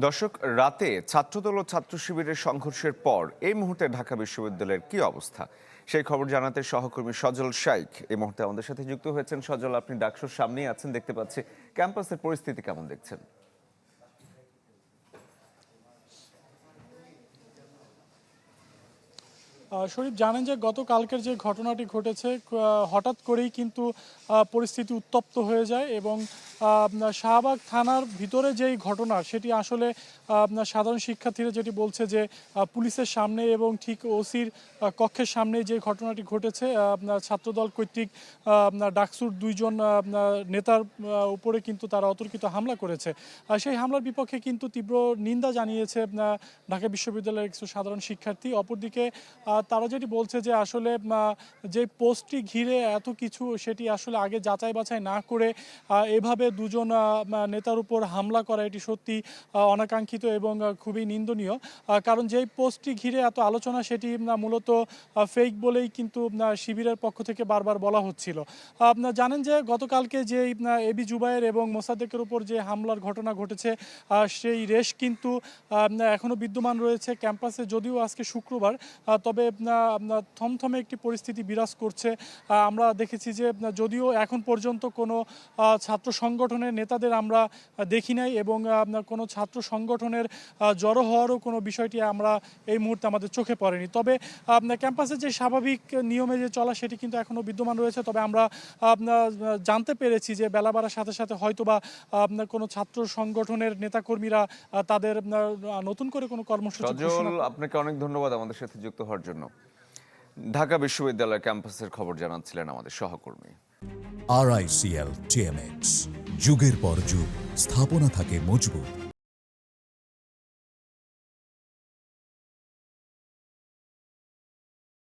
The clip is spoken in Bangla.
দর্শক, রাতে ছাত্রদল ও ছাত্র শিবিরের সংঘর্ষের পর এই মুহূর্তে ঢাকা বিশ্ববিদ্যালয়ের কি অবস্থা, সেই খবর জানাতে সহকর্মী সজল শাইখ এই মুহূর্তে আমাদের সাথে যুক্ত হয়েছেন। সজল, আপনি ডাকসুর সামনেই আছেন, দেখতে পাচ্ছি। ক্যাম্পাসের পরিস্থিতি কেমন দেখছেন? শরীফ, জানেন যে গতকালকের যে ঘটনাটি ঘটেছে, হঠাৎ করেই কিন্তু পরিস্থিতি উত্তপ্ত হয়ে যায় এবং শাহবাগ থানার ভিতরে যেই ঘটনা সেটি আসলে সাধারণ শিক্ষার্থীরা যেটি বলছে যে পুলিশের সামনে এবং ঠিক ওসির কক্ষের সামনে যে ঘটনাটি ঘটেছে, ছাত্রদল কর্তৃক ডাকসুর দুইজন নেতার উপরে কিন্তু তারা অতর্কিত হামলা করেছে। সেই হামলার বিপক্ষে কিন্তু তীব্র নিন্দা জানিয়েছে ঢাকা বিশ্ববিদ্যালয়ের কিছু সাধারণ শিক্ষার্থী। অপরদিকে তারা যেটি বলছে যে আসলে যে পোস্টটি ঘিরে এত কিছু সেটি আসলে আগে যাচাই বাছাই না করে এভাবে দুজন নেতার উপর হামলা করা এটি সত্যি অনাকাঙ্ক্ষিত এবং খুবই নিন্দনীয়। কারণ যেই পোস্টটি ঘিরে এত আলোচনা সেটি মূলত ফেক বলেই কিন্তু শিবিরের পক্ষ থেকে বারবার বলা হচ্ছিল। আপনারা জানেন যে গতকালকে যে এবি জুবায়ের এবং মোসাদ্দেকের উপর যে হামলার ঘটনা ঘটেছে, সেই রেশ কিন্তু এখনও বিদ্যমান রয়েছে ক্যাম্পাসে। যদিও আজকে শুক্রবার, তবে থমথমে একটি পরিস্থিতি বিরাজ করছে। আমরা দেখেছি যে যদিও এখন পর্যন্ত কোনো ছাত্র সংগঠনের নেতাদের আমরা দেখি নাই এবং কোনো ছাত্র সংগঠনের জড়ো হওয়ারও কোনো বিষয়টি আমরা এই মুহূর্তে আমাদের চোখে পড়েনি। তবে ক্যাম্পাসে যে স্বাভাবিক নিয়মে যে চলা সেটি কিন্তু এখনও বিদ্যমান রয়েছে। তবে আমরা জানতে পেরেছি যে বেলা বাড়ার সাথে সাথে হয়তোবা কোনো ছাত্র সংগঠনের নেতাকর্মীরা তাদের নতুন করে কোনো কর্মসূচি ঘোষণা। আপনাকে অনেক ধন্যবাদ আমাদের সাথে যুক্ত হওয়ার জন্য। ঢাকা বিশ্ববিদ্যালয় ক্যাম্পাসের খবর জানাচ্ছিলেন আমাদের সহকর্মী। RICL TMX, যুগের পর যুগ স্থাপনা থাকে মজবুত।